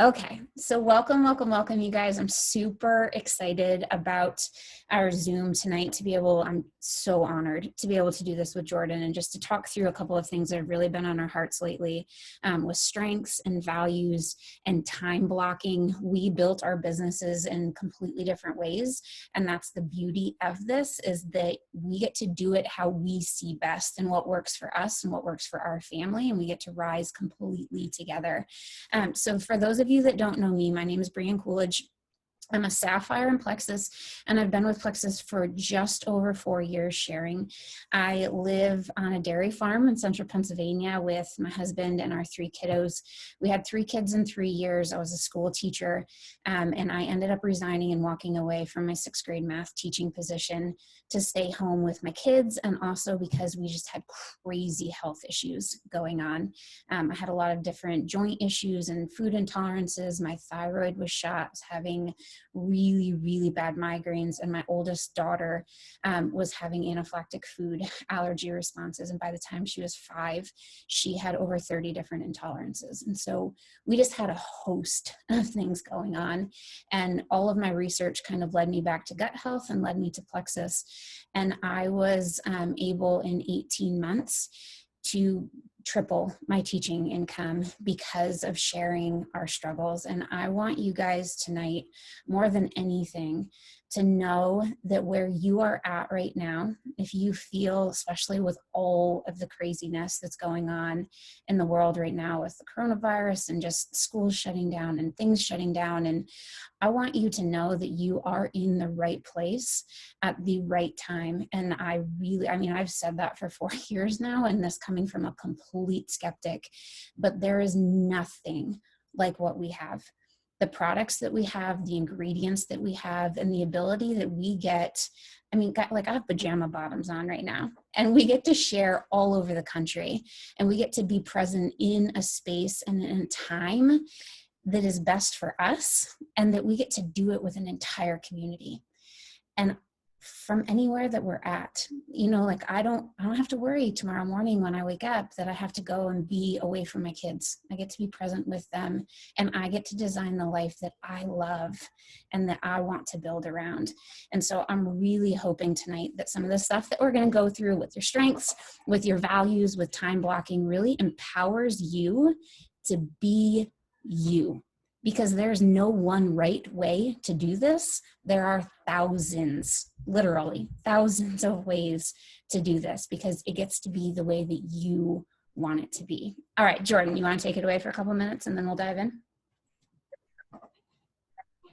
Okay, so welcome, you guys. I'm super excited about our Zoom tonight I'm so honored to be able to do this with Jordan and just to talk through a couple of things that have really been on our hearts lately with strengths and values and time blocking. We built our businesses in completely different ways, and that's the beauty of this, is that we get to do it how we see best and what works for us and what works for our family, and we get to rise completely together. So for those of you that don't know me, my name is Brianne Coolidge. I'm a Sapphire in Plexus, and I've been with Plexus for just over 4 years sharing. I live on a dairy farm in central Pennsylvania with my husband and our 3 kiddos. We had 3 kids in 3 years. I was a school teacher, and I ended up resigning and walking away from my 6th grade math teaching position to stay home with my kids, and also because we just had crazy health issues going on. I had a lot of different joint issues and food intolerances. My thyroid was shot. I was having really bad migraines, and my oldest daughter was having anaphylactic food allergy responses, and by the time she was 5 she had over 30 different intolerances. And so we just had a host of things going on, and all of my research kind of led me back to gut health and led me to Plexus. And I was able in 18 months to triple my teaching income because of sharing our struggles. And I want you guys tonight, more than anything, to know that where you are at right now, if you feel, especially with all of the craziness that's going on in the world right now with the coronavirus and just schools shutting down and things shutting down, and I want you to know that you are in the right place at the right time. And I've said that for 4 years now, and this coming from a complete skeptic, but there is nothing like what we have. The products that we have, the ingredients that we have, and the ability that we get. I have pajama bottoms on right now, and we get to share all over the country, and we get to be present in a space and in a time that is best for us, and that we get to do it with an entire community. And from anywhere that we're at, I don't have to worry tomorrow morning when I wake up that I have to go and be away from my kids. I get to be present with them, and I get to design the life that I love and that I want to build around. And so I'm really hoping tonight that some of the stuff that we're going to go through with your strengths, with your values, with time blocking, really empowers you to be you. Because there's no one right way to do this. There are thousands, literally thousands of ways to do this, because it gets to be the way that you want it to be. All right, Jordan, you want to take it away for a couple of minutes and then we'll dive in?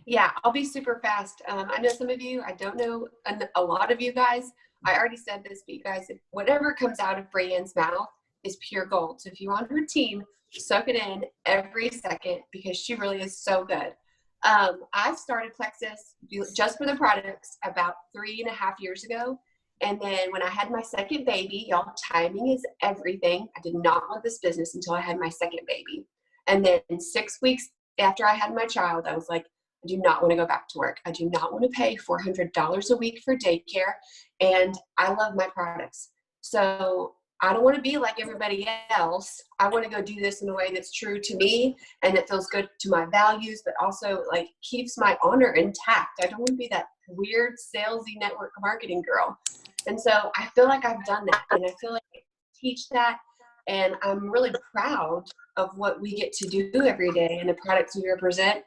Yeah, I'll be super fast. I know some of you, I don't know a lot of you guys. I already said this, but you guys, whatever comes out of Brianne's mouth is pure gold. So if you're on her team, soak it in every second, because she really is so good. I started Plexus just for the products about 3.5 years ago. And then when I had my second baby, y'all, timing is everything. I did not want this business until I had my second baby. And then 6 weeks after I had my child, I was like, I do not want to go back to work. I do not want to pay $400 a week for daycare. And I love my products. So I don't want to be like everybody else. I want to go do this in a way that's true to me and that feels good to my values, but also like keeps my honor intact. I don't want to be that weird salesy network marketing girl. And so I feel like I've done that, and I feel like I teach that, and I'm really proud of what we get to do every day and the products we represent.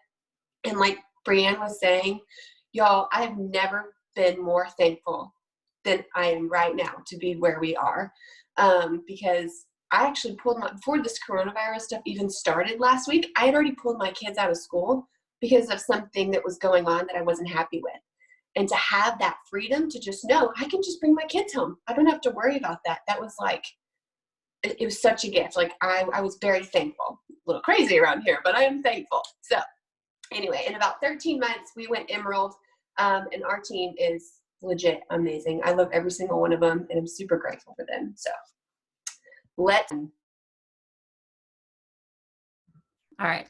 And like Brianne was saying, y'all, I have never been more thankful than I am right now to be where we are. Because I actually before this coronavirus stuff even started last week, I had already pulled my kids out of school because of something that was going on that I wasn't happy with. And to have that freedom to just know I can just bring my kids home. I don't have to worry about that. That was like, it was such a gift. Like I was very thankful. A little crazy around here, but I am thankful. So anyway, in about 13 months, we went Emerald, and our team is legit amazing. I love every single one of them, and I'm super grateful for them. So all right.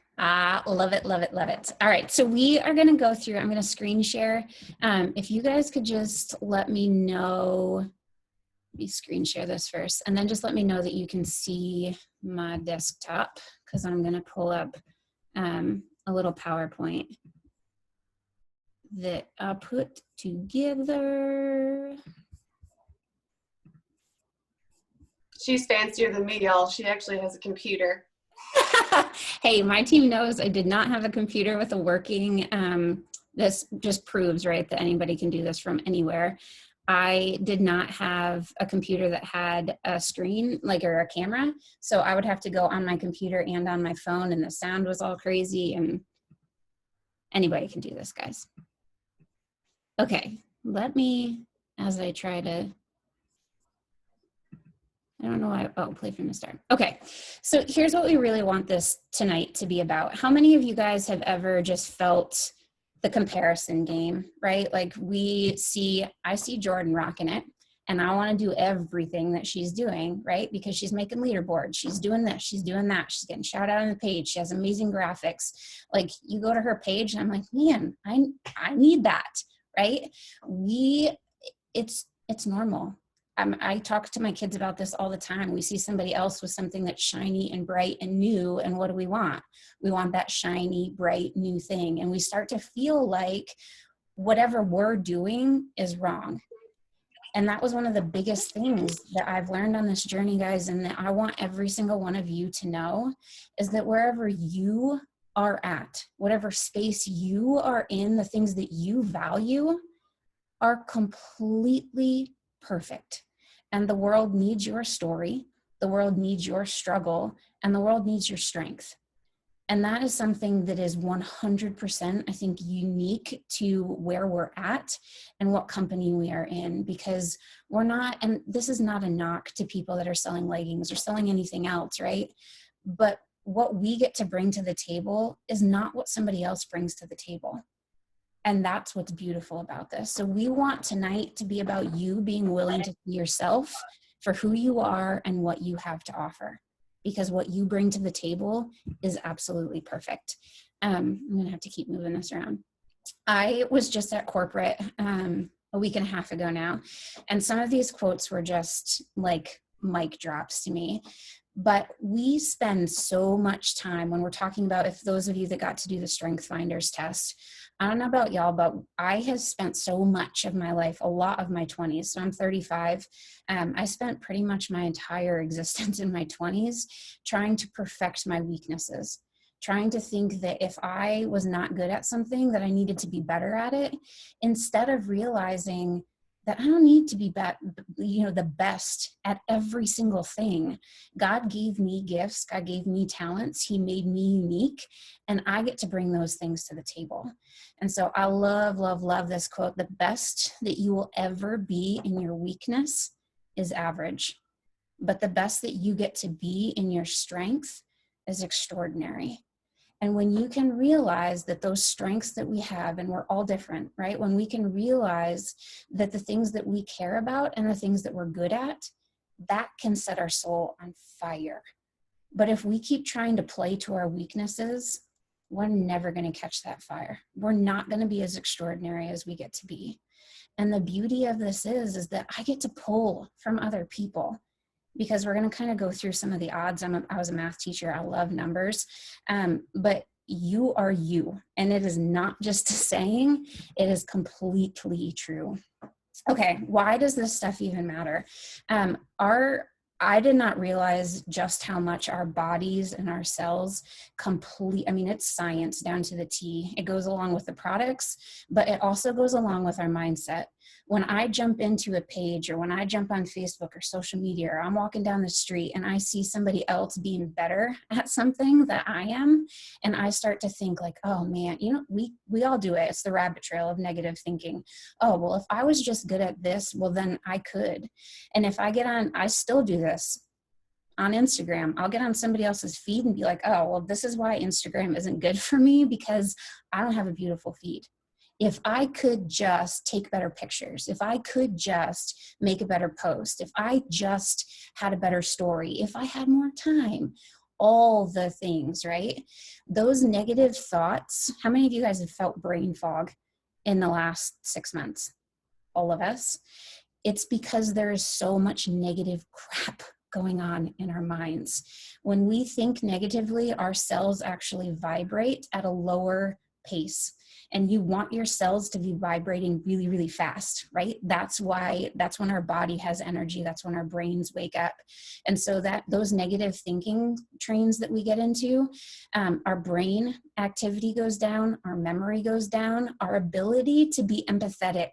Love it. All right. So we are going to go through, I'm going to screen share. If you guys could just let me know, let me screen share this first, and then just let me know that you can see my desktop, because I'm going to pull up a little PowerPoint that I put together. She's fancier than me, y'all. She actually has a computer. Hey, my team knows I did not have a computer with a working, this just proves, right, that anybody can do this from anywhere. I did not have a computer that had a screen, like, or a camera. So I would have to go on my computer and on my phone, and the sound was all crazy, and anybody can do this, guys. Okay, let me, as I try to, I don't know why, oh, play from the start. Okay, so here's what we really want this tonight to be about. How many of you guys have ever just felt the comparison game, right? Like I see Jordan rocking it, and I want to do everything that she's doing, right? Because she's making leaderboards, she's doing this, she's doing that, she's getting shout out on the page, she has amazing graphics. Like, you go to her page and I'm like, man, I need that, right? It's normal. I talk to my kids about this all the time. We see somebody else with something that's shiny and bright and new, and what do we want? We want that shiny, bright, new thing. And we start to feel like whatever we're doing is wrong. And that was one of the biggest things that I've learned on this journey, guys, and that I want every single one of you to know, is that wherever you are at, whatever space you are in, the things that you value are completely perfect. And the world needs your story, the world needs your struggle, and the world needs your strength. And that is something that is 100%, I think, unique to where we're at and what company we are in, because we're not, and this is not a knock to people that are selling leggings or selling anything else, right? But what we get to bring to the table is not what somebody else brings to the table. And that's what's beautiful about this. So we want tonight to be about you being willing to see yourself for who you are and what you have to offer, because what you bring to the table is absolutely perfect. I'm gonna have to keep moving this around. I was just at corporate a week and a half ago now, and some of these quotes were just like mic drops to me. But we spend so much time when we're talking about, if those of you that got to do the Strength Finders test, I don't know about y'all, but I have spent so much of my life, a lot of my 20s. So I'm 35. I spent pretty much my entire existence in my 20s trying to perfect my weaknesses, trying to think that if I was not good at something, that I needed to be better at it, instead of realizing that I don't need to be the best at every single thing. God gave me gifts. God gave me talents. He made me unique, and I get to bring those things to the table. And so I love, love, love this quote. The best that you will ever be in your weakness is average, but the best that you get to be in your strength is extraordinary. And when you can realize that those strengths that we have, and we're all different, right? When we can realize that the things that we care about and the things that we're good at, that can set our soul on fire. But if we keep trying to play to our weaknesses, we're never going to catch that fire. We're not going to be as extraordinary as we get to be. And the beauty of this is that I get to pull from other people, because we're going to kind of go through some of the odds. I was a math teacher. I love numbers. But you are you. And it is not just a saying, it is completely true. Okay, why does this stuff even matter? I did not realize just how much our bodies and our cells it's science down to the T. It goes along with the products, but it also goes along with our mindset. When I jump into a page, or when I jump on Facebook or social media, or I'm walking down the street and I see somebody else being better at something that I am, and I start to think like, oh man, we all do it. It's the rabbit trail of negative thinking. Oh, well, if I was just good at this, well, then I could. And if I still do this on Instagram. I'll get on somebody else's feed and be like, oh, well, this is why Instagram isn't good for me, because I don't have a beautiful feed. If I could just take better pictures, if I could just make a better post, if I just had a better story, if I had more time, all the things, right? Those negative thoughts. How many of you guys have felt brain fog in the last 6 months? All of us. It's because there is so much negative crap going on in our minds. When we think negatively, our cells actually vibrate at a lower pace. And you want your cells to be vibrating really, really fast, right? That's when our body has energy. That's when our brains wake up. And so that those negative thinking trains that we get into, our brain activity goes down, our memory goes down, our ability to be empathetic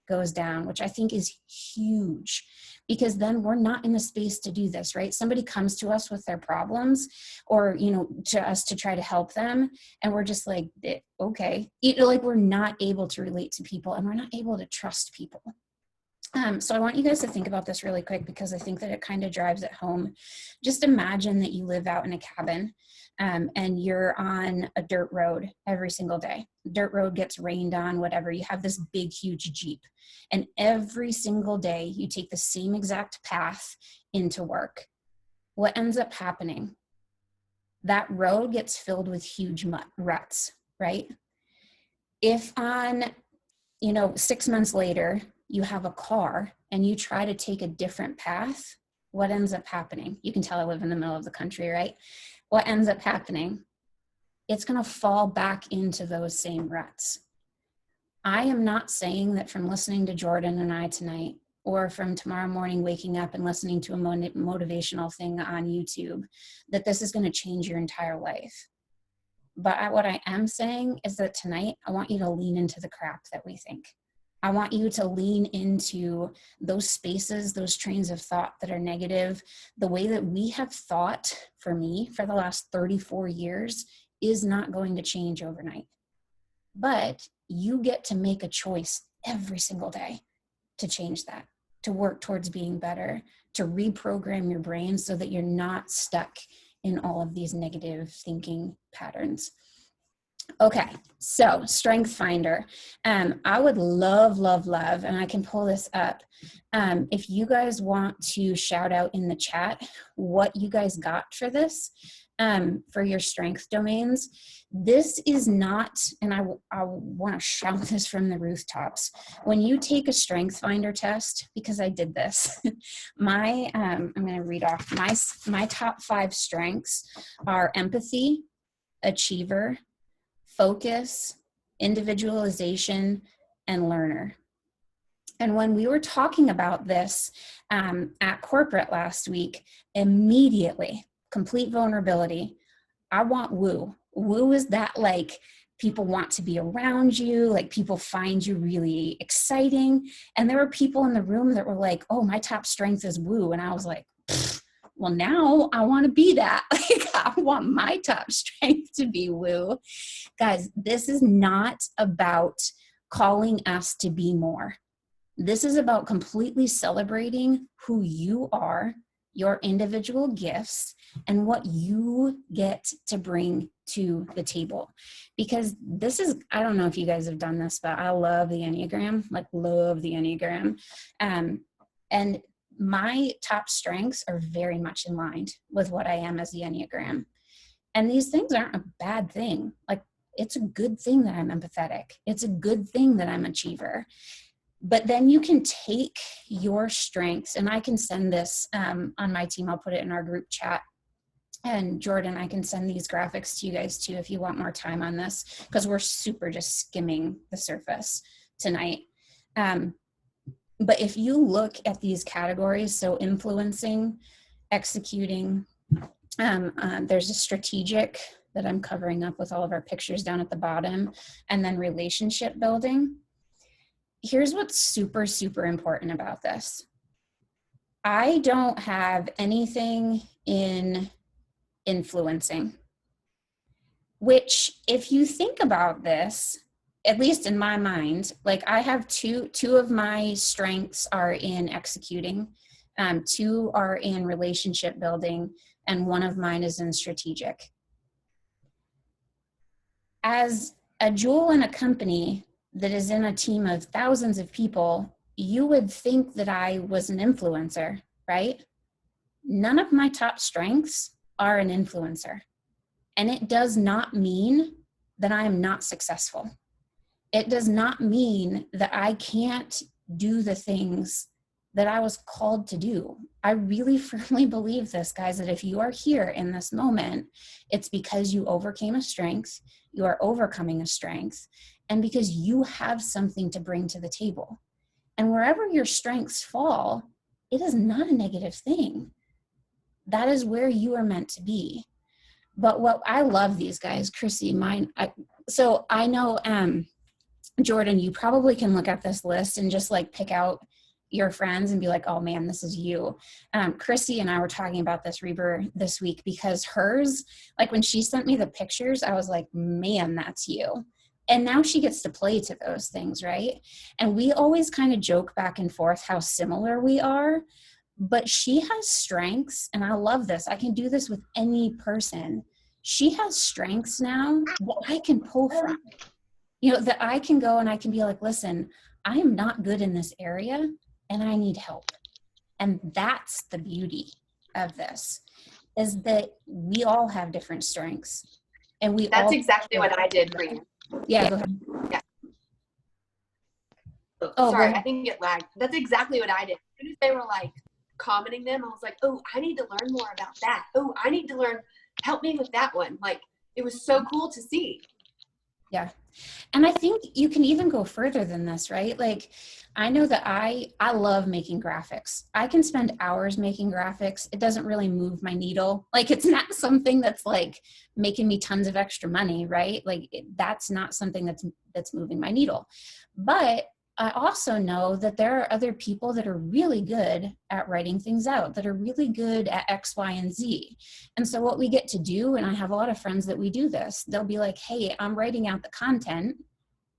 goes down, which I think is huge, because then we're not in the space to do this, right? Somebody comes to us with their problems, or, to us to try to help them. And we're just like, okay, like we're not able to relate to people, and we're not able to trust people. So I want you guys to think about this really quick, because I think that it kind of drives it home. Just imagine that you live out in a cabin, and you're on a dirt road every single day. Dirt road gets rained on, whatever. You have this big, huge Jeep. And every single day you take the same exact path into work. What ends up happening? That road gets filled with huge ruts, right? If on, 6 months later, you have a car and you try to take a different path, what ends up happening? You can tell I live in the middle of the country, right? What ends up happening? It's going to fall back into those same ruts. I am not saying that from listening to Jordan and I tonight, or from tomorrow morning waking up and listening to a motivational thing on YouTube, that this is going to change your entire life. But what I am saying is that tonight, I want you to lean into the crap that we think. I want you to lean into those spaces, those trains of thought that are negative. The way that we have thought, for me, for the last 34 years, is not going to change overnight. But you get to make a choice every single day to change that, to work towards being better, to reprogram your brain so that you're not stuck in all of these negative thinking patterns. Okay, so Strength Finder. I would love, and I can pull this up. If you guys want to shout out in the chat what you guys got for this, for your strength domains. This is not, and I want to shout this from the rooftops. When you take a Strength Finder test, because I did this, I'm going to read off my top 5 strengths are empathy, achiever, focus, individualization, and learner. And when we were talking about this at corporate last week, immediately, complete vulnerability, I want woo. Woo is that, like, people want to be around you, like people find you really exciting. And there were people in the room that were like, oh, my top strength is woo. And I was like, well, now I want to be that. Like, I want my top strength to be woo. Guys, this is not about calling us to be more. This is about completely celebrating who you are, your individual gifts, and what you get to bring to the table. Because this is, I don't know if you guys have done this, but I love the Enneagram, love the Enneagram. And my top strengths are very much in line with what I am as the Enneagram. And these things aren't a bad thing. Like, it's a good thing that I'm empathetic. It's a good thing that I'm an achiever. But then you can take your strengths, and I can send this on my team. I'll put it in our group chat. And Jordan, I can send these graphics to you guys too if you want more time on this, because we're super just skimming the surface tonight. But if you look at these categories, so influencing, executing, there's a strategic that I'm covering up with all of our pictures down at the bottom, and then relationship building. Here's what's super, super important about this. I don't have anything in influencing, which, if you think about this, at least in my mind, like, I have two of my strengths are in executing, 2 are in relationship building, and 1 of mine is in strategic. As a jewel in a company that is in a team of thousands of people, you would think that I was an influencer, right? None of my top strengths are an influencer. And it does not mean that I am not successful. It does not mean that I can't do the things that I was called to do. I really firmly believe this, guys, that if you are here in this moment, it's because you overcame a strength, you are overcoming a strength, and because you have something to bring to the table. And wherever your strengths fall, it is not a negative thing. That is where you are meant to be. But what I love these guys, Chrissy, so I know, Jordan, you probably can look at this list and just like pick out your friends and be like, oh man, this is you. Chrissy and I were talking about this Reber this week, because hers, like when she sent me the pictures, I was like, man, that's you. And now she gets to play to those things, right? And we always kind of joke back and forth how similar we are, but she has strengths, and I love this. I can do this with any person. She has strengths now that I can pull from, that I can go and I can be like, listen, I am not good in this area and I need help. And that's the beauty of this, is that we all have different strengths, and that's exactly what I did for you. Yeah, go ahead. Yeah. Oh, sorry, I think it lagged. That's exactly what I did. As soon as they were like commenting them, I was like, oh, I need to learn more about that. Oh, I need to learn, help me with that one. Like, it was so cool to see. Yeah. And I think you can even go further than this, right? Like, I know that I love making graphics. I can spend hours making graphics. It doesn't really move my needle. Like, it's not something that's like making me tons of extra money, right? Like, that's not something that's moving my needle. But I also know that there are other people that are really good at writing things out, that are really good at X, Y, and Z. And so what we get to do, and I have a lot of friends that we do this, they'll be like, hey, I'm writing out the content.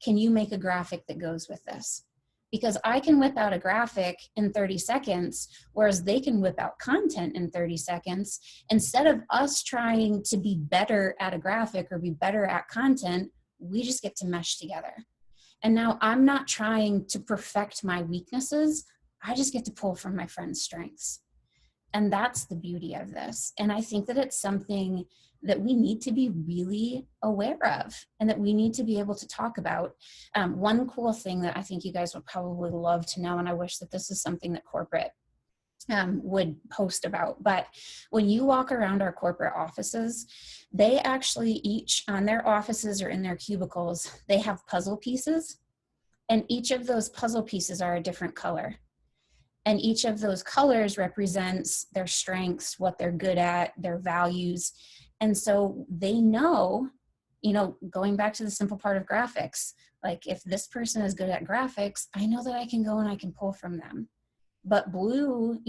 Can you make a graphic that goes with this? Because I can whip out a graphic in 30 seconds, whereas they can whip out content in 30 seconds. Instead of us trying to be better at a graphic or be better at content, we just get to mesh together. And now I'm not trying to perfect my weaknesses. I just get to pull from my friend's strengths. And that's the beauty of this. And I think that it's something that we need to be really aware of, and that we need to be able to talk about. One cool thing that I think you guys would probably love to know, and I wish that this is something that corporate would post about, but when you walk around our corporate offices, they actually each on their offices or in their cubicles, they have puzzle pieces, and each of those puzzle pieces are a different color. And each of those colors represents their strengths, what they're good at, their values. And so they know, going back to the simple part of graphics, like if this person is good at graphics, I know that I can go and I can pull from them. But blue,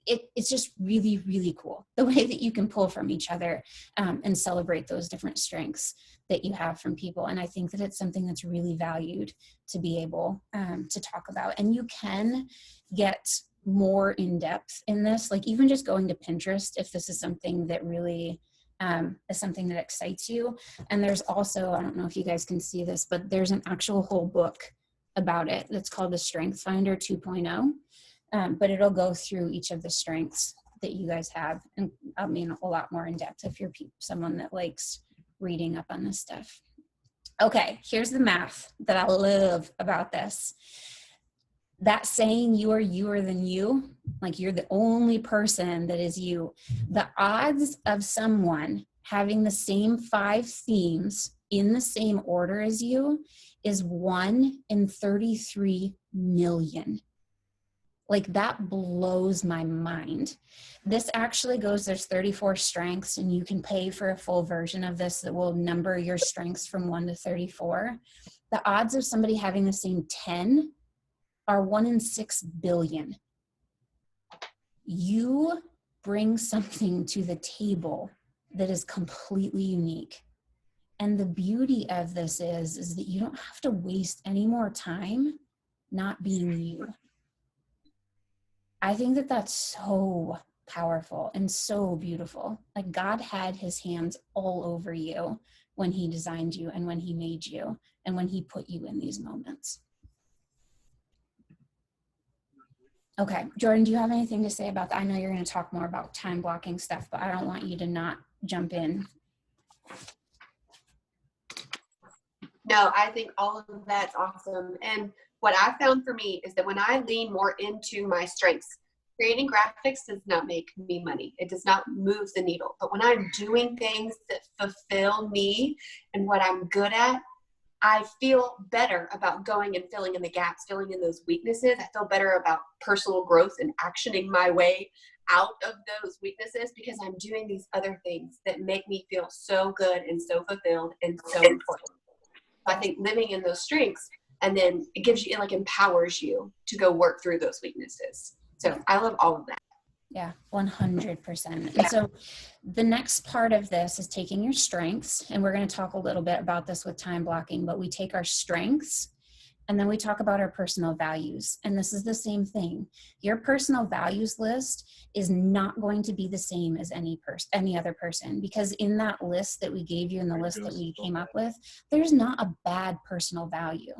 it's just really, really cool the way that you can pull from each other and celebrate those different strengths that you have from people. And I think that it's something that's really valued to be able to talk about. And you can get more in depth in this, like even just going to Pinterest, if this is something that really is something that excites you. And there's also, I don't know if you guys can see this, but there's an actual whole book about it that's called the Strength Finder 2.0. But it'll go through each of the strengths that you guys have, and I mean a lot more in depth if you're someone that likes reading up on this stuff. Okay, here's the math that I love about this. That saying, you are youer than you, like you're the only person that is you. The odds of someone having the same 5 themes in the same order as you is 1 in 33 million. Like, that blows my mind. This actually there's 34 strengths, and you can pay for a full version of this that will number your strengths from 1 to 34. The odds of somebody having the same 10 are 1 in 6 billion. You bring something to the table that is completely unique. And the beauty of this is that you don't have to waste any more time not being you. I think that that's so powerful and so beautiful. Like, God had his hands all over you when he designed you and when he made you and when he put you in these moments. Okay, Jordan, do you have anything to say about that? I know you're going to talk more about time blocking stuff, but I don't want you to not jump in. No, I think all of that's awesome. And what I found for me is that when I lean more into my strengths, creating graphics does not make me money. It does not move the needle. But when I'm doing things that fulfill me and what I'm good at, I feel better about going and filling in the gaps, filling in those weaknesses. I feel better about personal growth and actioning my way out of those weaknesses because I'm doing these other things that make me feel so good and so fulfilled and so important. I think living in those strengths, and then it gives you, it like empowers you to go work through those weaknesses. So I love all of that. Yeah, 100%. And so the next part of this is taking your strengths, and we're going to talk a little bit about this with time blocking, but we take our strengths and then we talk about our personal values. And this is the same thing. Your personal values list is not going to be the same as any other person, because in that list that we gave you, in the list that we came up with, there's not a bad personal value.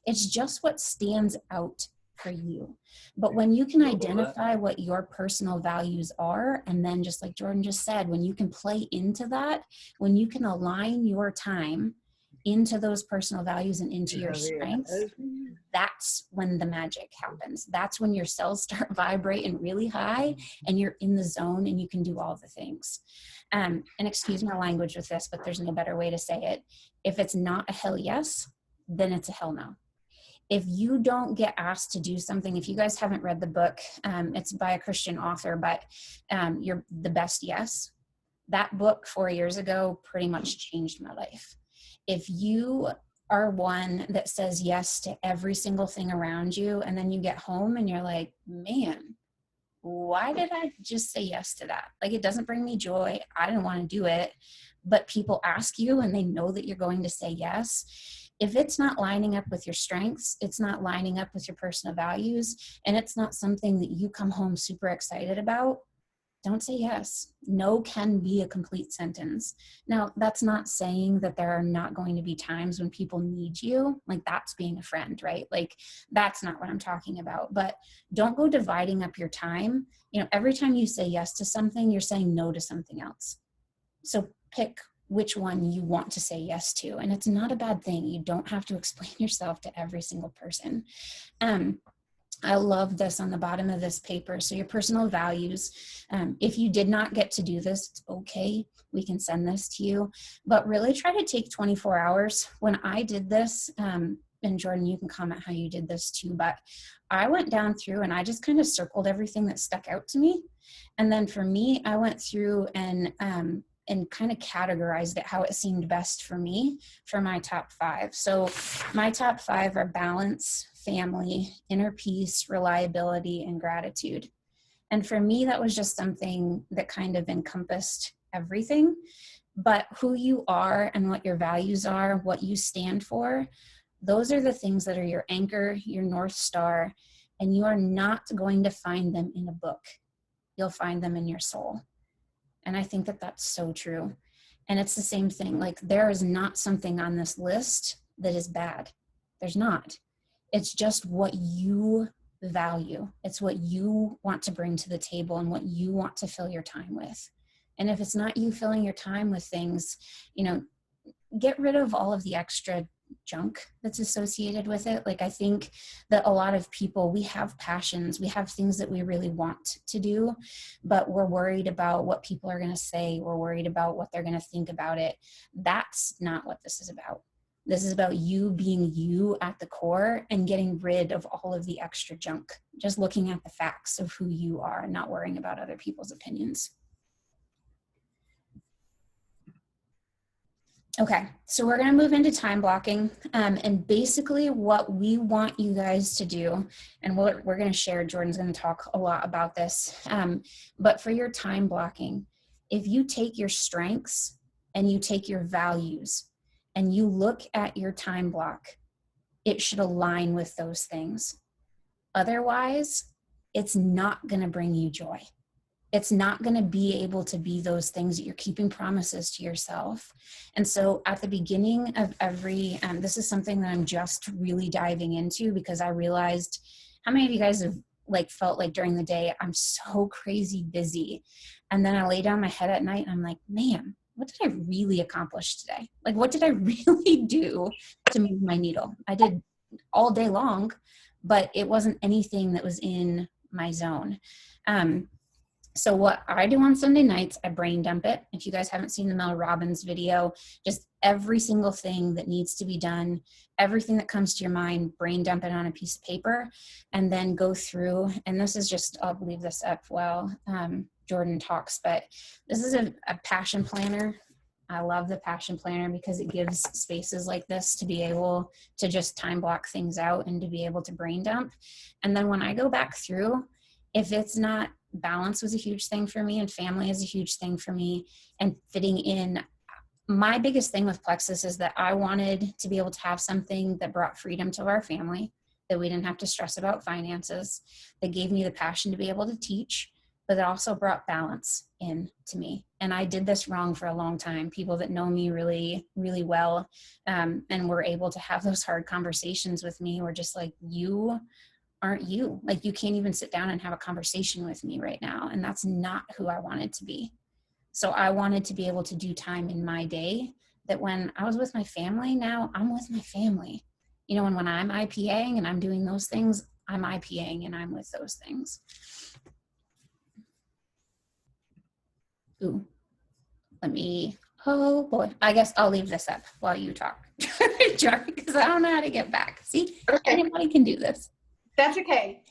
It's just what stands out for you. But when you can identify what your personal values are, and then just like Jordan just said, when you can play into that, when you can align your time into those personal values and into your strengths, that's when the magic happens. That's when your cells start vibrating really high and you're in the zone and you can do all the things. And excuse my language with this, but there's no better way to say it. If it's not a hell yes, then it's a hell no. If you don't get asked to do something, if you guys haven't read the book, it's by a Christian author, but you're the best yes. That book 4 years ago pretty much changed my life. If you are one that says yes to every single thing around you, and then you get home and you're like, man, why did I just say yes to that? Like, it doesn't bring me joy. I didn't want to do it, but people ask you and they know that you're going to say yes. If it's not lining up with your strengths, it's not lining up with your personal values, and it's not something that you come home super excited about, don't say yes. No can be a complete sentence. Now, that's not saying that there are not going to be times when people need you. Like, that's being a friend, right? Like, that's not what I'm talking about. But don't go dividing up your time. You know, every time you say yes to something, you're saying no to something else. So pick which one you want to say yes to. And it's not a bad thing. You don't have to explain yourself to every single person. I love this on the bottom of this paper. So your personal values, if you did not get to do this, it's okay. We can send this to you, but really try to take 24 hours. When I did this, and Jordan, you can comment how you did this too, but I went down through and I just kind of circled everything that stuck out to me. And then for me, I went through and kind of categorized it how it seemed best for me for my top 5. So my top 5 are balance, family, inner peace, reliability, and gratitude. And for me, that was just something that kind of encompassed everything. But who you are and what your values are, what you stand for, those are the things that are your anchor, your North Star, and you are not going to find them in a book. You'll find them in your soul. And I think that that's so true. And it's the same thing. Like, there is not something on this list that is bad. There's not. It's just what you value. It's what you want to bring to the table and what you want to fill your time with. And if it's not you filling your time with things, you know, get rid of all of the extra junk that's associated with it. Like, I think that a lot of people, we have passions, we have things that we really want to do, but we're worried about what people are going to say. We're worried about what they're going to think about it. That's not what this is about. This is about you being you at the core and getting rid of all of the extra junk, just looking at the facts of who you are and not worrying about other people's opinions. Okay, so we're going to move into time blocking, and basically what we want you guys to do, and we're going to share, Jordan's going to talk a lot about this, but for your time blocking, if you take your strengths and you take your values and you look at your time block, it should align with those things. Otherwise, it's not going to bring you joy. It's not going to be able to be those things that you're keeping promises to yourself. And so at the beginning of every, this is something that I'm just really diving into, because I realized, how many of you guys have like felt like during the day, I'm so crazy busy. And then I lay down my head at night and I'm like, man, what did I really accomplish today? Like, what did I really do to move my needle? I did all day long, but it wasn't anything that was in my zone. So what I do on Sunday nights, I brain dump it. If you guys haven't seen the Mel Robbins video, just every single thing that needs to be done, everything that comes to your mind, brain dump it on a piece of paper, and then go through. And this is just, I'll leave this up while Jordan talks, but this is a passion planner. I love the passion planner because it gives spaces like this to be able to just time block things out and to be able to brain dump. And then when I go back through, if it's not, balance was a huge thing for me, and family is a huge thing for me, and fitting in. My biggest thing with Plexus is that I wanted to be able to have something that brought freedom to our family, that we didn't have to stress about finances, that gave me the passion to be able to teach, but that also brought balance in to me. And I did this wrong for a long time. People that know me really, really well, and were able to have those hard conversations with me were just like, you aren't you. Like, you can't even sit down and have a conversation with me right now. And that's not who I wanted to be. So I wanted to be able to do time in my day that when I was with my family, now I'm with my family. You know, and when I'm IPAing and I'm doing those things, I'm IPAing and I'm with those things. Ooh, oh boy, I guess I'll leave this up while you talk, because I don't know how to get back. See, Okay. Anybody can do this. That's okay.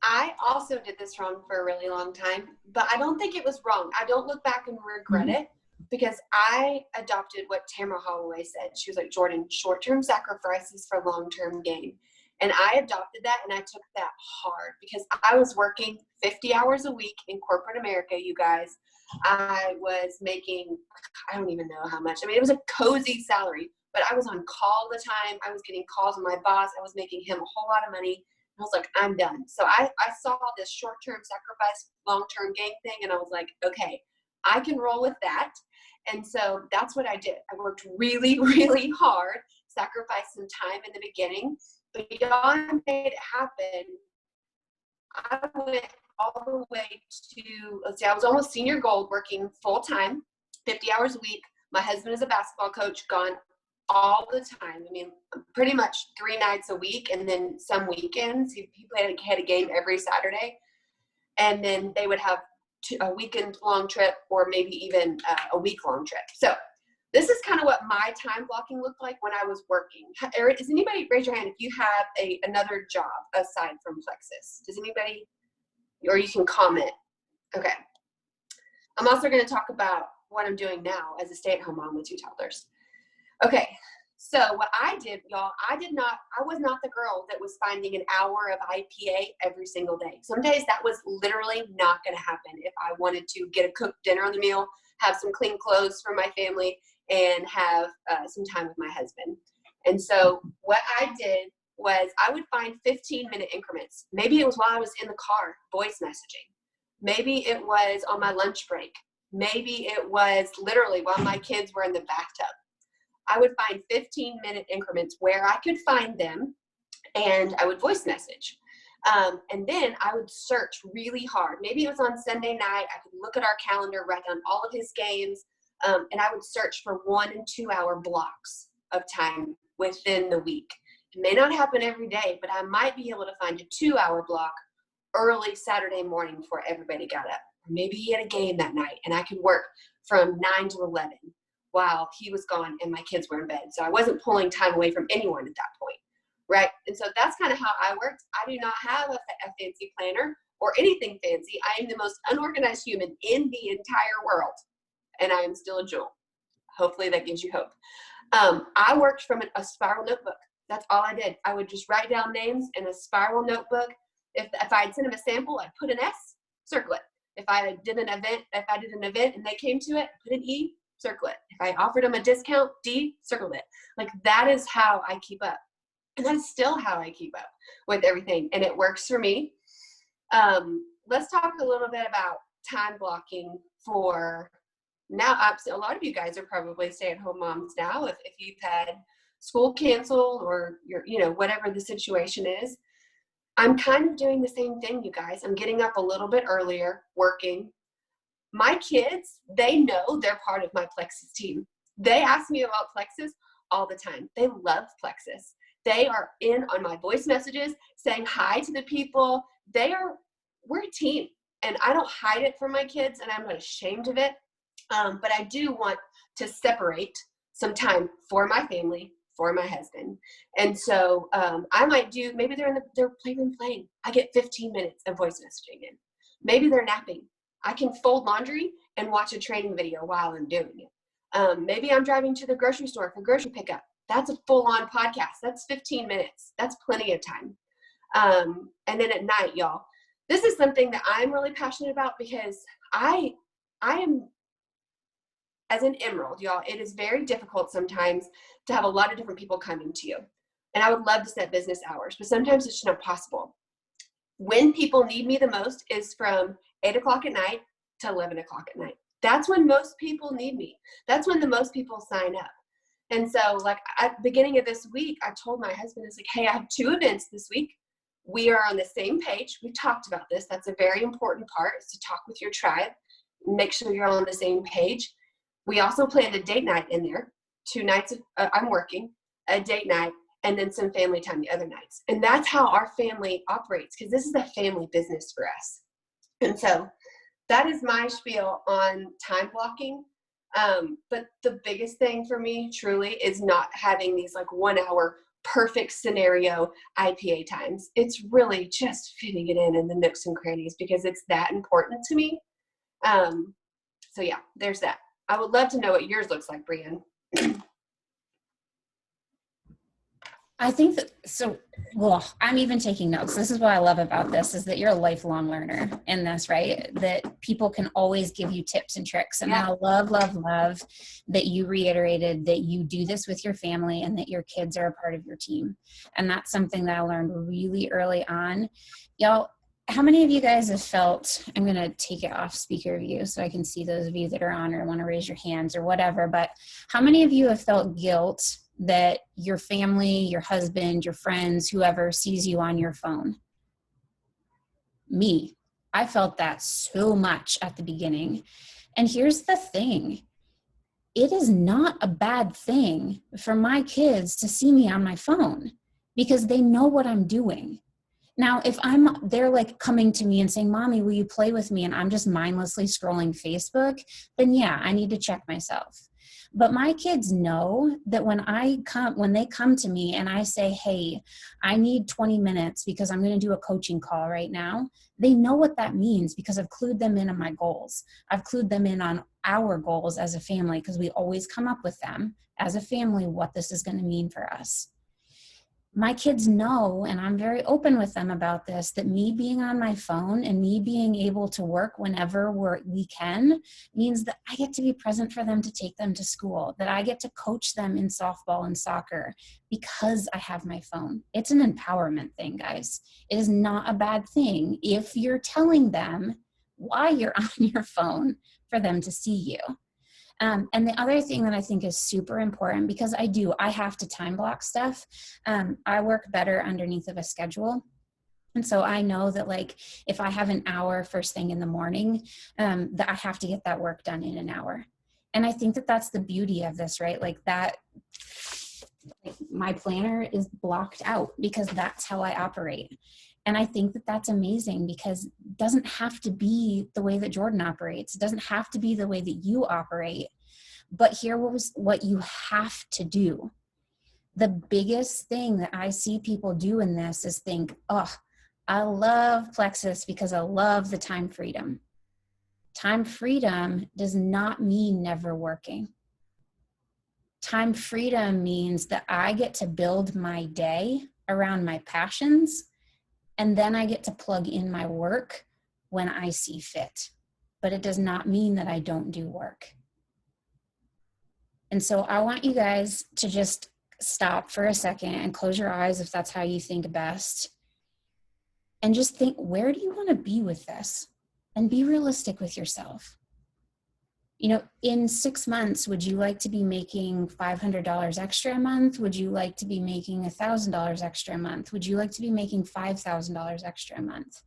I also did this wrong for a really long time, but I don't think it was wrong. I don't look back and regret it, because I adopted what Tamara Holloway said. She was like, Jordan, short-term sacrifices for long-term gain. And I adopted that, and I took that hard because I was working 50 hours a week in corporate America, you guys. I was making, I don't even know how much. I mean, it was a cozy salary, but I was on call all the time. I was getting calls from my boss. I was making him a whole lot of money. I was like, I'm done. So I saw this short-term sacrifice, long-term gain thing, and I was like, okay, I can roll with that. And so that's what I did. I worked really, really hard, sacrificed some time in the beginning, but beyond made it happen. I went all the way to, let's see, I was almost senior gold, working full-time, 50 hours a week. My husband is a basketball coach, gone all the time. I mean, pretty much 3 nights a week, and then some weekends. He had a game every Saturday, and then they would have a weekend-long trip, or maybe even a week-long trip. So this is kind of what my time blocking looked like when I was working. Does anybody raise your hand if you have another job aside from Plexus? Does anybody, or you can comment. Okay. I'm also going to talk about what I'm doing now as a stay-at-home mom with 2 toddlers. Okay, so what I did, y'all, I was not the girl that was finding an hour of IPA every single day. Some days that was literally not going to happen if I wanted to get a cooked dinner on the meal, have some clean clothes for my family, and have some time with my husband. And so what I did was I would find 15-minute increments. Maybe it was while I was in the car, voice messaging. Maybe it was on my lunch break. Maybe it was literally while my kids were in the bathtub. I would find 15-minute increments where I could find them, and I would voice message. And then I would search really hard. Maybe it was on Sunday night. I could look at our calendar, write down all of his games, and I would search for 1 and 2 hour blocks of time within the week. It may not happen every day, but I might be able to find a 2 hour block early Saturday morning before everybody got up. Or maybe he had a game that night, and I could work from 9 to 11. While he was gone and my kids were in bed. So I wasn't pulling time away from anyone at that point, right? And so that's kind of how I worked. I do not have a fancy planner or anything fancy. I am the most unorganized human in the entire world, and I am still a jewel. Hopefully that gives you hope. I worked from a spiral notebook. That's all I did. I would just write down names in a spiral notebook. If I had sent them a sample, I'd put an S, circle it. If I did an event and they came to it, put an E, circle it. If I offered them a discount, D, circled it. Like, that is how I keep up. And that's still how I keep up with everything. And it works for me. Let's talk a little bit about time blocking for now. A lot of you guys are probably stay-at-home moms now. If you've had school canceled, or whatever the situation is. I'm kind of doing the same thing, you guys. I'm getting up a little bit earlier, working. my kids, they know they're part of my Plexus team. They ask me about Plexus all the time. They love Plexus. They are in on my voice messages, saying hi to the people. We're a team, and I don't hide it from my kids, and I'm not ashamed of it. But I do want to separate some time for my family, for my husband. And so I might do, maybe they're in their playroom playing. I get 15 minutes of voice messaging in. Maybe they're napping. I can fold laundry and watch a training video while I'm doing it. Maybe I'm driving to the grocery store for grocery pickup. That's a full-on podcast. That's 15 minutes. That's plenty of time. And then at night, y'all, this is something that I'm really passionate about because I am, as an emerald, y'all, it is very difficult sometimes to have a lot of different people coming to you. And I would love to set business hours, but sometimes it's not possible. When people need me the most is from 8 o'clock at night to 11 o'clock at night. That's when most people need me. That's when the most people sign up. And so like at the beginning of this week, I told my husband, I was like, hey, I have 2 events this week. We are on the same page. We talked about this. That's a very important part, is to talk with your tribe. Make sure you're on the same page. We also planned a date night in there. 2 nights I'm working, a date night, and then some family time the other nights. And that's how our family operates, because this is a family business for us. And so that is my spiel on time blocking. But the biggest thing for me truly is not having these like 1 hour perfect scenario IPA times. It's really just fitting it in the nooks and crannies because it's that important to me. So yeah, there's that. I would love to know what yours looks like, Brian. I think that, so, well, I'm even taking notes. This is what I love about this, is that you're a lifelong learner in this, right? That people can always give you tips and tricks. And I love that you reiterated that you do this with your family and that your kids are a part of your team. And that's something that I learned really early on. Y'all, how many of you guys have felt, I'm going to take it off speaker view so I can see those of you that are on or want to raise your hands or whatever, but how many of you have felt guilt that your family, your husband, your friends, whoever sees you on your phone? Me. I felt that so much at the beginning. And here's the thing. It is not a bad thing for my kids to see me on my phone because they know what I'm doing. Now, if they're like coming to me and saying, Mommy, will you play with me? And I'm just mindlessly scrolling Facebook, then yeah, I need to check myself. But my kids know that when they come to me and I say, hey, I need 20 minutes because I'm going to do a coaching call right now, they know what that means because I've clued them in on my goals. I've clued them in on our goals as a family because we always come up with them as a family what this is going to mean for us. My kids know, and I'm very open with them about this, that me being on my phone and me being able to work whenever we can means that I get to be present for them to take them to school, that I get to coach them in softball and soccer because I have my phone. It's an empowerment thing, guys. It is not a bad thing if you're telling them why you're on your phone for them to see you. And the other thing that I think is super important, because I have to time block stuff. I work better underneath of a schedule. And so I know that like, if I have an hour first thing in the morning, that I have to get that work done in an hour. And I think that that's the beauty of this, right? Like that, like my planner is blocked out because that's how I operate. And I think that that's amazing because it doesn't have to be the way that Jordan operates. It doesn't have to be the way that you operate. But here was what you have to do. The biggest thing that I see people do in this is think, oh, I love Plexus because I love the time freedom. Time freedom does not mean never working. Time freedom means that I get to build my day around my passions, and then I get to plug in my work when I see fit. But it does not mean that I don't do work. And so I want you guys to just stop for a second and close your eyes if that's how you think best. And just think, where do you want to be with this? And be realistic with yourself. You know, in 6 months, would you like to be making $500 extra a month? Would you like to be making $1,000 extra a month? Would you like to be making $5,000 extra a month?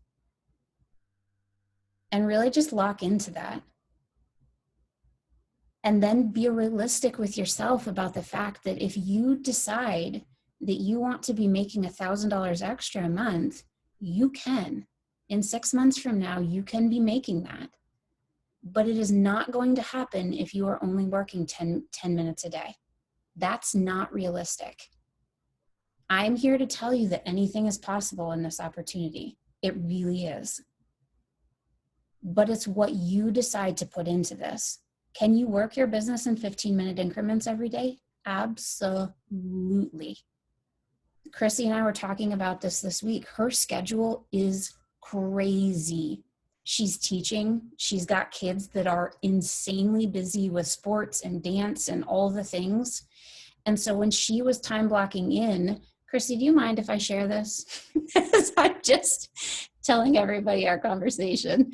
And really just lock into that. And then be realistic with yourself about the fact that if you decide that you want to be making $1,000 extra a month, you can. In 6 months from now, you can be making that. But it is not going to happen if you are only working 10 minutes a day. That's not realistic. I'm here to tell you that anything is possible in this opportunity. It really is. But it's what you decide to put into this. Can you work your business in 15-minute increments every day? Absolutely. Chrissy and I were talking about this week. Her schedule is crazy. She's teaching. She's got kids that are insanely busy with sports and dance and all the things. And so when she was time blocking in, Chrissy, do you mind if I share this? Because I'm just telling everybody our conversation.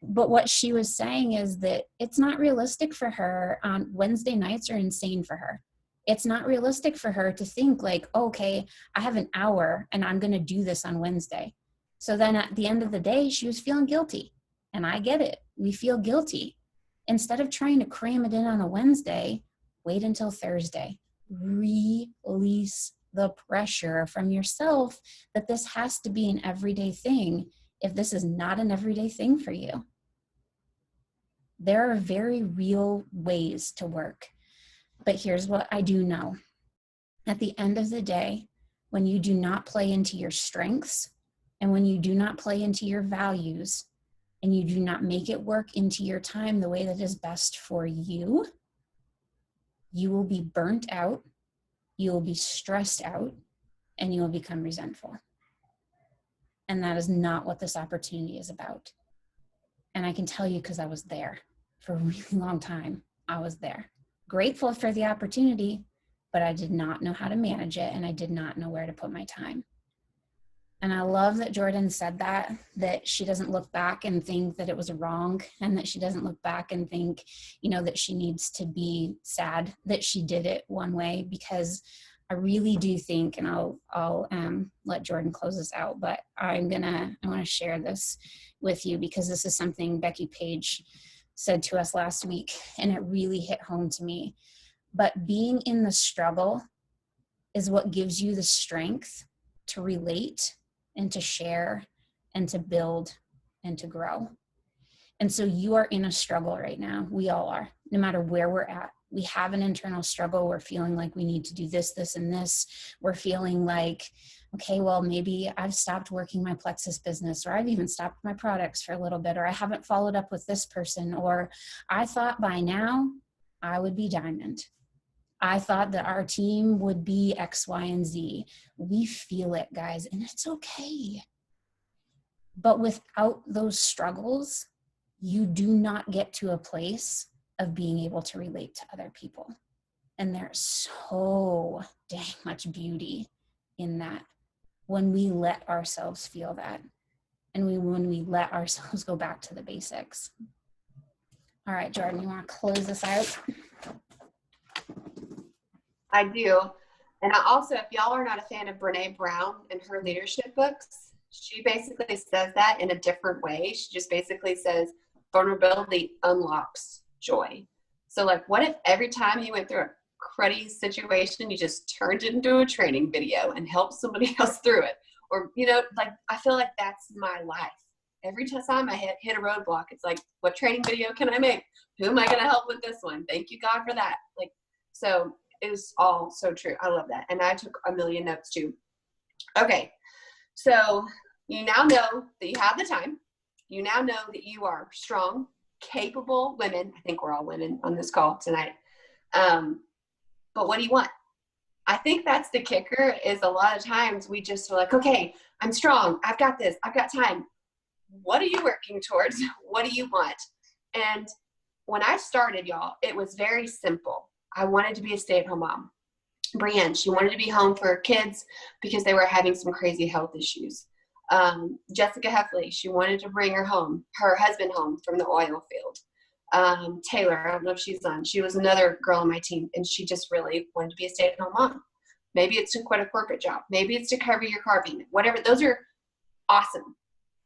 But what she was saying is that it's not realistic for her. On Wednesday nights are insane for her. It's not realistic for her to think like, okay, I have an hour and I'm going to do this on Wednesday. So then at the end of the day, she was feeling guilty. And I get it. We feel guilty. Instead of trying to cram it in on a Wednesday, wait until Thursday. Release the pressure from yourself that this has to be an everyday thing if this is not an everyday thing for you. There are very real ways to work. But here's what I do know. At the end of the day, when you do not play into your strengths and when you do not play into your values and you do not make it work into your time the way that is best for you, you will be burnt out, you will be stressed out, and you will become resentful. And that is not what this opportunity is about. And I can tell you because I was there for a really long time. I was there. Grateful for the opportunity, but I did not know how to manage it and I did not know where to put my time. And I love that Jordan said that she doesn't look back and think that it was wrong and that she doesn't look back and think, that she needs to be sad that she did it one way, because I really do think, and I'll let Jordan close this out, but I want to share this with you because this is something Becky Page said to us last week and it really hit home to me. But being in the struggle is what gives you the strength to relate and to share and to build and to grow. And so you are in a struggle right now. We all are, no matter where we're at. We have an internal struggle. We're feeling like we need to do this, this, and this. We're feeling like, okay, well, maybe I've stopped working my Plexus business, or I've even stopped my products for a little bit, or I haven't followed up with this person, or I thought by now I would be diamond. I thought that our team would be X, Y, and Z. We feel it, guys, and it's okay. But without those struggles, you do not get to a place of being able to relate to other people. And there's so dang much beauty in that when we let ourselves feel that. And when we let ourselves go back to the basics. All right, Jordan, you want to close this out? I do. And I also, if y'all are not a fan of Brene Brown and her leadership books, she basically says that in a different way. She just basically says vulnerability unlocks joy. So like, what if every time you went through a cruddy situation, you just turned it into a training video and helped somebody else through it? Or, like, I feel like that's my life. Every time I hit a roadblock, it's like, what training video can I make? Who am I going to help with this one? Thank you, God, for that. Like, so it was all so true. I love that. And I took a million notes too. Okay. So you now know that you have the time. You now know that you are strong, capable women. I think we're all women on this call tonight. But what do you want? I think that's the kicker, is a lot of times we just are like, okay, I'm strong. I've got this. I've got time. What are you working towards? What do you want? And when I started, y'all, it was very simple. I wanted to be a stay-at-home mom. Brienne, she wanted to be home for her kids because they were having some crazy health issues. Jessica Heffley, she wanted to bring her husband home from the oil field. Taylor, I don't know if she's on. She was another girl on my team, and she just really wanted to be a stay-at-home mom. Maybe it's to quit a corporate job. Maybe it's to cover your car payment. Whatever. Those are awesome,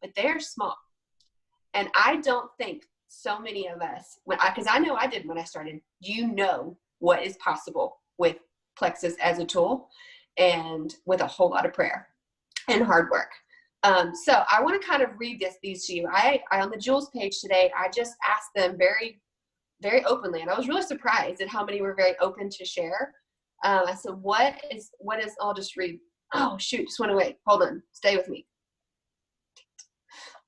but they're small. And I don't think so many of us, because I know I did when I started, you know what is possible with Plexus as a tool and with a whole lot of prayer and hard work. So I want to kind of read these to you. I on the Jules page today, I just asked them very, very openly, and I was really surprised at how many were very open to share. I said, what is, I'll just read. Oh, shoot, just went away. Hold on, stay with me.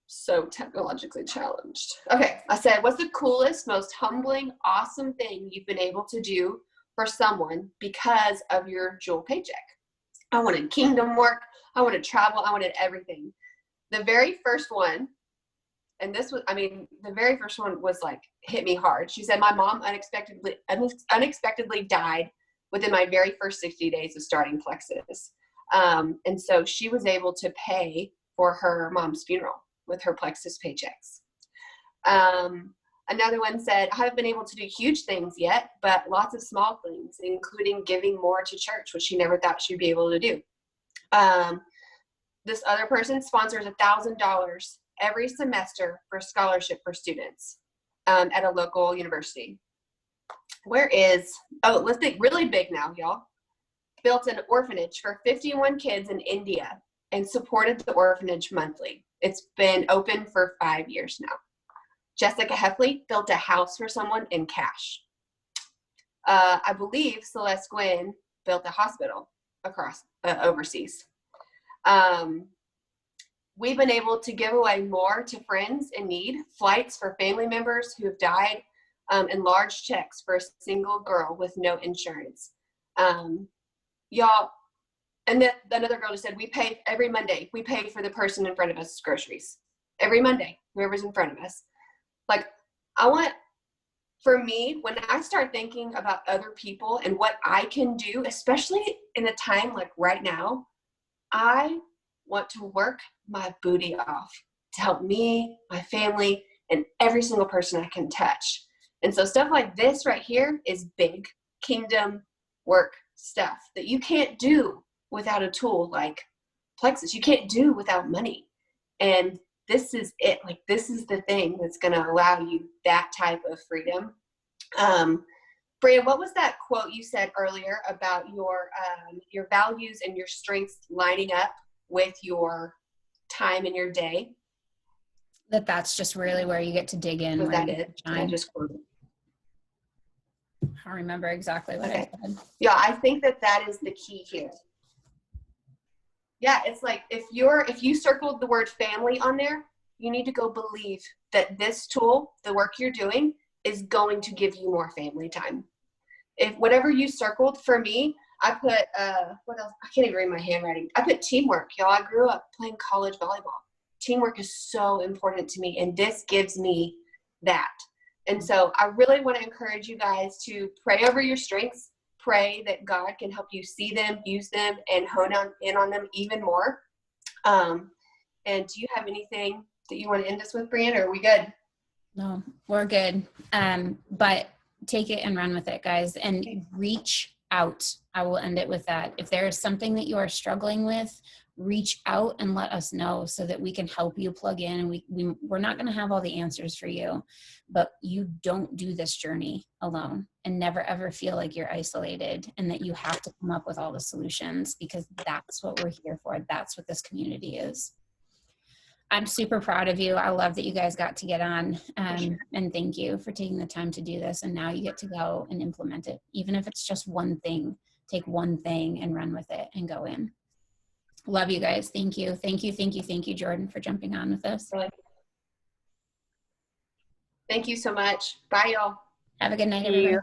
So technologically challenged. Okay, I said, what's the coolest, most humbling, awesome thing you've been able to do for someone because of your Jewel paycheck? I wanted kingdom work. I wanted travel. I wanted everything. The very first one, and this was, the very first one was like, hit me hard. She said, my mom unexpectedly died within my very first 60 days of starting Plexus. And so she was able to pay for her mom's funeral with her Plexus paychecks. Another one said, I haven't been able to do huge things yet, but lots of small things, including giving more to church, which she never thought she'd be able to do. This other person sponsors $1,000 every semester for scholarship for students at a local university. Let's think really big now, y'all. Built an orphanage for 51 kids in India and supported the orphanage monthly. It's been open for 5 years now. Jessica Heffley built a house for someone in cash. I believe Celeste Gwynn built a hospital across overseas. We've been able to give away more to friends in need, flights for family members who have died, and large checks for a single girl with no insurance. Y'all, and then another girl just said, we pay every Monday. We pay for the person in front of us groceries. Every Monday, whoever's in front of us. Like, for me, when I start thinking about other people and what I can do, especially in a time like right now, I want to work my booty off to help me, my family, and every single person I can touch. And so stuff like this right here is big kingdom work stuff that you can't do without a tool like Plexus. You can't do without money. And this is it. Like, this is the thing that's going to allow you that type of freedom. Brian, what was that quote you said earlier about your values and your strengths lining up with your time in your day? That's just really where you get to dig in. Was that it? I just quoted. I remember exactly what I said. Yeah, I think that is the key here. Yeah, it's like if you circled the word family on there, you need to go believe that this tool, the work you're doing, is going to give you more family time. If whatever you circled, for me, I put, what else? I can't even read my handwriting. I put teamwork, y'all. I grew up playing college volleyball. Teamwork is so important to me, and this gives me that. And so I really want to encourage you guys to pray over your strengths, pray that God can help you see them, use them, and hone in on them even more. And do you have anything that you want to end us with, Brianna, or are we good? No, we're good. But take it and run with it, guys, and reach out. I will end it with that. If there is something that you are struggling with, reach out and let us know so that we can help you plug in. And we're not going to have all the answers for you, but you don't do this journey alone, and never ever feel like you're isolated and that you have to come up with all the solutions, because that's what we're here for. That's what this community is. I'm super proud of you. I love that you guys got to get on, and thank you for taking the time to do this. And now you get to go and implement it. Even if it's just one thing, take one thing and run with it and go in. Love you guys. Thank you. Thank you. Thank you. Thank you, Jordan, for jumping on with us. Thank you so much. Bye, y'all. Have a good night, everybody.